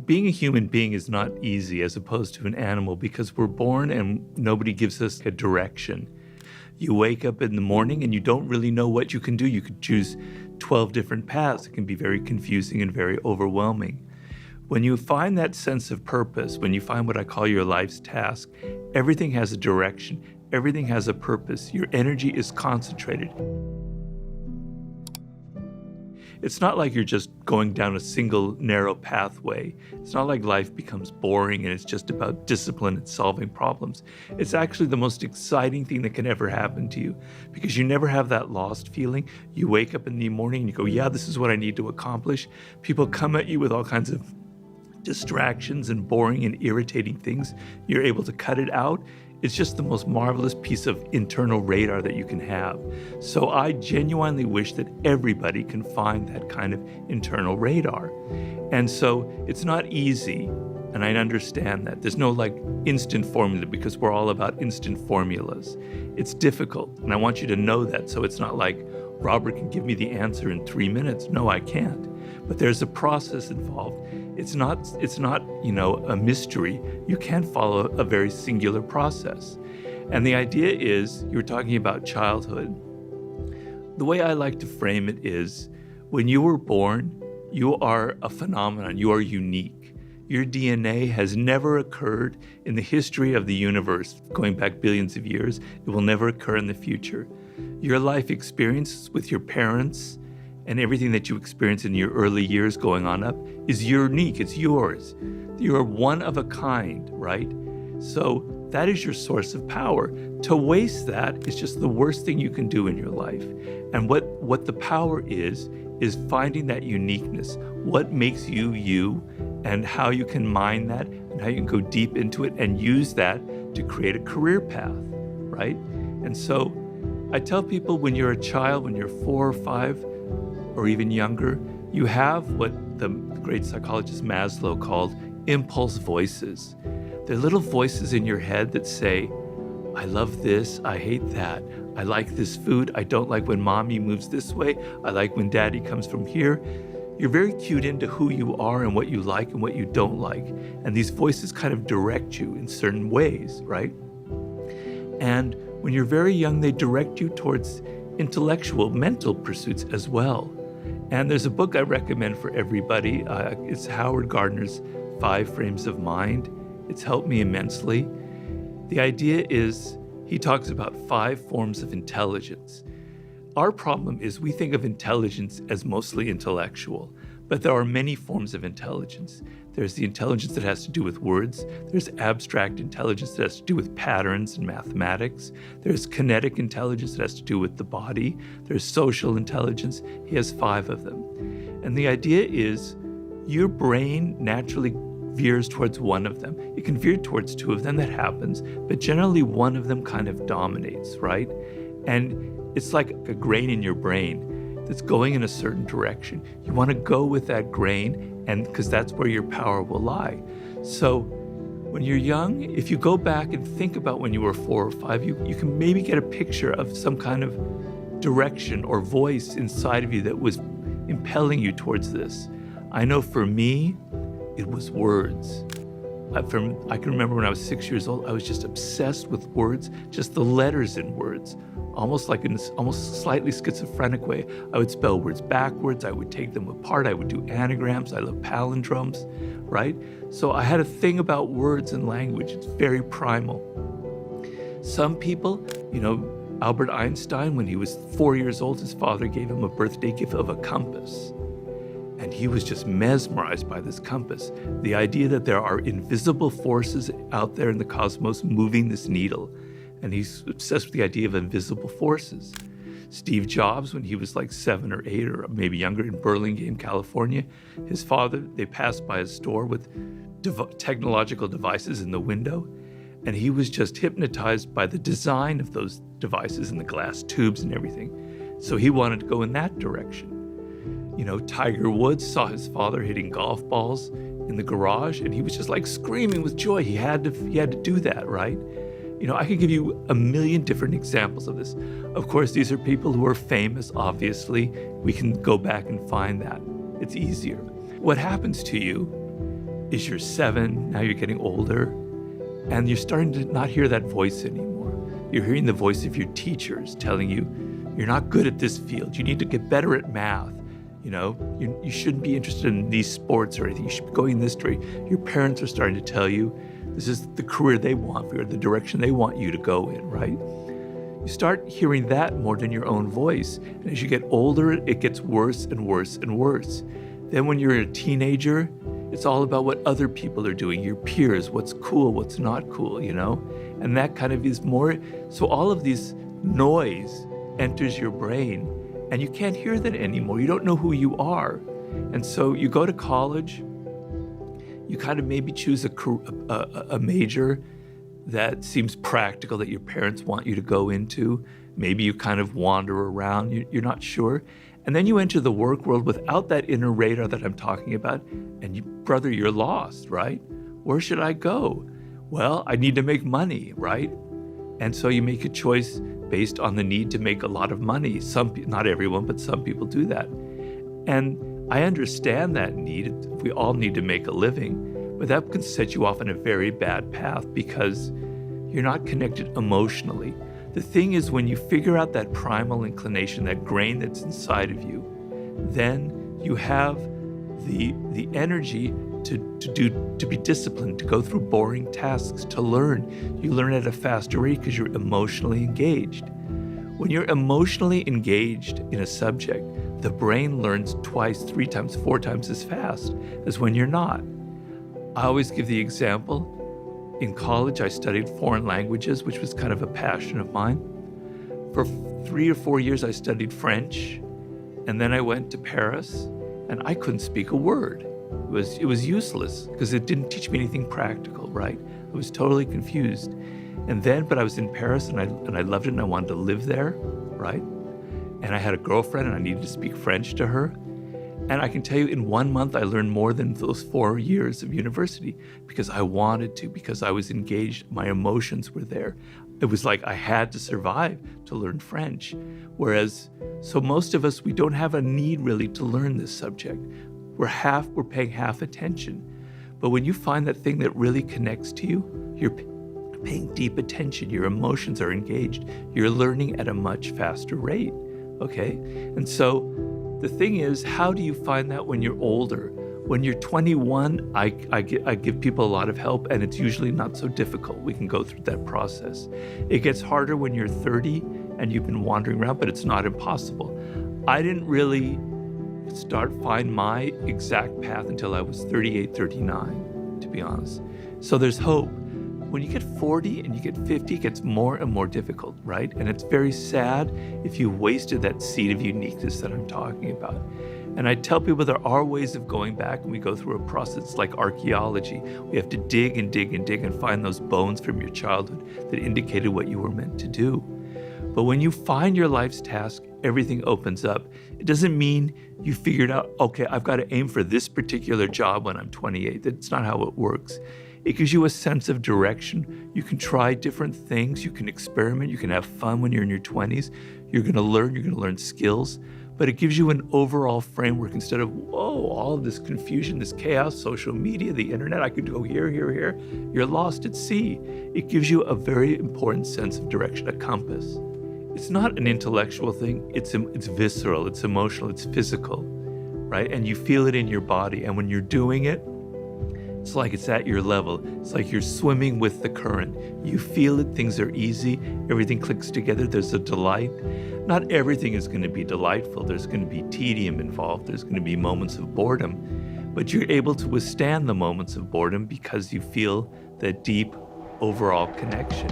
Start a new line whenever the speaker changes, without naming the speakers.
being a human being is not easy as opposed to an animal because we're born and nobody gives us a direction. You wake up in the morning and you don't really know what you can do. You could choose 12 different paths. It can be very confusing and very overwhelming. When you find that sense of purpose, when you find what I call your life's task, everything has a direction, everything has a purpose. Your energy is concentrated. It's not like you're just going down a single narrow pathway. It's not like life becomes boring and it's just about discipline and solving problems. It's actually the most exciting thing that can ever happen to you because you never have that lost feeling. You wake up in the morning and you go, yeah, this is what I need to accomplish. People come at you with all kinds of distractions and boring and irritating things. You're able to cut it out. It's just the most marvelous piece of internal radar that you can have. So I genuinely wish that everybody can find that kind of internal radar. And so it's not easy, and I understand that. There's no like instant formula because we're all about instant formulas. It's difficult, and I want you to know that. So it's not like Robert can give me the answer in 3 minutes. No, I can't. But there's a process involved. It's not, a mystery. You can follow a very singular process. And the idea is, you were talking about childhood. The way I like to frame it is, when you were born, you are a phenomenon. You are unique. Your DNA has never occurred in the history of the universe, going back billions of years. It will never occur in the future. Your life experiences with your parents and everything that you experience in your early years going on up is unique. It's yours. You're one of a kind, right? So that is your source of power. To waste that is just the worst thing you can do in your life. And what the power is finding that uniqueness. What makes you you, and how you can mine that, and how you can go deep into it and use that to create a career path, right? And so I tell people, when you're a child, when you're 4 or 5, or even younger, you have what the great psychologist Maslow called impulse voices. They're little voices in your head that say, I love this, I hate that. I like this food, I don't like when mommy moves this way, I like when daddy comes from here. You're very cued into who you are and what you like and what you don't like. And these voices kind of direct you in certain ways, right? And when you're very young, they direct you towards intellectual, mental pursuits as well. And there's a book I recommend for everybody. It's Howard Gardner's 5 Frames of Mind. It's helped me immensely. The idea is, he talks about 5 forms of intelligence. Our problem is we think of intelligence as mostly intellectual, but there are many forms of intelligence. There's the intelligence that has to do with words. There's abstract intelligence that has to do with patterns and mathematics. There's kinetic intelligence that has to do with the body. There's social intelligence. He has 5 of them. And the idea is, your brain naturally veers towards one of them. It can veer towards 2 of them, that happens, but generally one of them kind of dominates, right? And it's like a grain in your brain that's going in a certain direction. You want to go with that grain, and because that's where your power will lie. So when you're young, if you go back and think about when you were 4 or 5, you can maybe get a picture of some kind of direction or voice inside of you that was impelling you towards this. I know for me, it was words. I can remember when I was 6 years old, I was just obsessed with words, just the letters in words. Almost like in this almost slightly schizophrenic way. I would spell words backwards, I would take them apart, I would do anagrams, I love palindromes, right? So I had a thing about words and language. It's very primal. Some people, Albert Einstein, when he was 4 years old, his father gave him a birthday gift of a compass. And he was just mesmerized by this compass. The idea that there are invisible forces out there in the cosmos moving this needle. And he's obsessed with the idea of invisible forces. Steve Jobs, when he was like 7 or 8 or maybe younger, in Burlingame, California, his father, they passed by a store with technological devices in the window, and he was just hypnotized by the design of those devices and the glass tubes and everything. So he wanted to go in that direction. Tiger Woods saw his father hitting golf balls in the garage, and he was just like screaming with joy. He had to do that, right? I could give you a million different examples of this. Of course, these are people who are famous, obviously. We can go back and find that. It's easier. What happens to you is you're 7, now you're getting older, and you're starting to not hear that voice anymore. You're hearing the voice of your teachers telling you, you're not good at this field. You need to get better at math. You shouldn't be interested in these sports or anything. You should be going this way. Your parents are starting to tell you this is the career they want for you, or the direction they want you to go in, right? You start hearing that more than your own voice. And as you get older, it gets worse and worse and worse. Then when you're a teenager, it's all about what other people are doing, your peers, what's cool, what's not cool, And that kind of is more, so all of this noise enters your brain and you can't hear that anymore. You don't know who you are. And so you go to college, you kind of maybe choose a major that seems practical, that your parents want you to go into. Maybe you kind of wander around, you're not sure. And then you enter the work world without that inner radar that I'm talking about, and brother, you're lost, right? Where should I go? Well, I need to make money, right? And so you make a choice based on the need to make a lot of money. Not everyone, but some people do that. And I understand that need. We all need to make a living, but that can set you off on a very bad path because you're not connected emotionally. The thing is, when you figure out that primal inclination, that grain that's inside of you, then you have the energy to be disciplined, to go through boring tasks, to learn. You learn at a faster rate because you're emotionally engaged. When you're emotionally engaged in a subject, the brain learns 2x, 3x, 4x as fast as when you're not. I always give the example. In college, I studied foreign languages, which was kind of a passion of mine. For 3 or 4 years, I studied French, and then I went to Paris, and I couldn't speak a word. It was useless because it didn't teach me anything practical, right? I was totally confused. But I was in Paris, and I loved it, and I wanted to live there, right? And I had a girlfriend, and I needed to speak French to her. And I can tell you, in 1 month, I learned more than those 4 years of university because I wanted to, because I was engaged. My emotions were there. It was like I had to survive to learn French. So most of us, we don't have a need really to learn this subject. We're paying half attention. But when you find that thing that really connects to you, you're paying deep attention. Your emotions are engaged. You're learning at a much faster rate, okay? And so the thing is, how do you find that when you're older? When you're 21, I give people a lot of help, and it's usually not so difficult. We can go through that process. It gets harder when you're 30 and you've been wandering around, but it's not impossible. I didn't really find my exact path until I was 38, 39, to be honest. So there's hope. When you get 40 and you get 50, it gets more and more difficult, right? And it's very sad if you wasted that seed of uniqueness that I'm talking about. And I tell people there are ways of going back, and we go through a process like archaeology. We have to dig and dig and dig and find those bones from your childhood that indicated what you were meant to do. But when you find your life's task, everything opens up. It doesn't mean you figured out, okay, I've got to aim for this particular job when I'm 28. That's not how it works. It gives you a sense of direction. You can try different things. You can experiment. You can have fun when you're in your 20s. You're going to learn skills. But it gives you an overall framework instead of, whoa, all of this confusion, this chaos, social media, the internet, I could go here. You're lost at sea. It gives you a very important sense of direction, a compass. It's not an intellectual thing. It's visceral, it's emotional, it's physical, right? And you feel it in your body. And when you're doing it, it's like it's at your level. It's like you're swimming with the current. You feel it, things are easy, everything clicks together, there's a delight. Not everything is going to be delightful. There's going to be tedium involved. There's going to be moments of boredom. But you're able to withstand the moments of boredom because you feel that deep overall connection.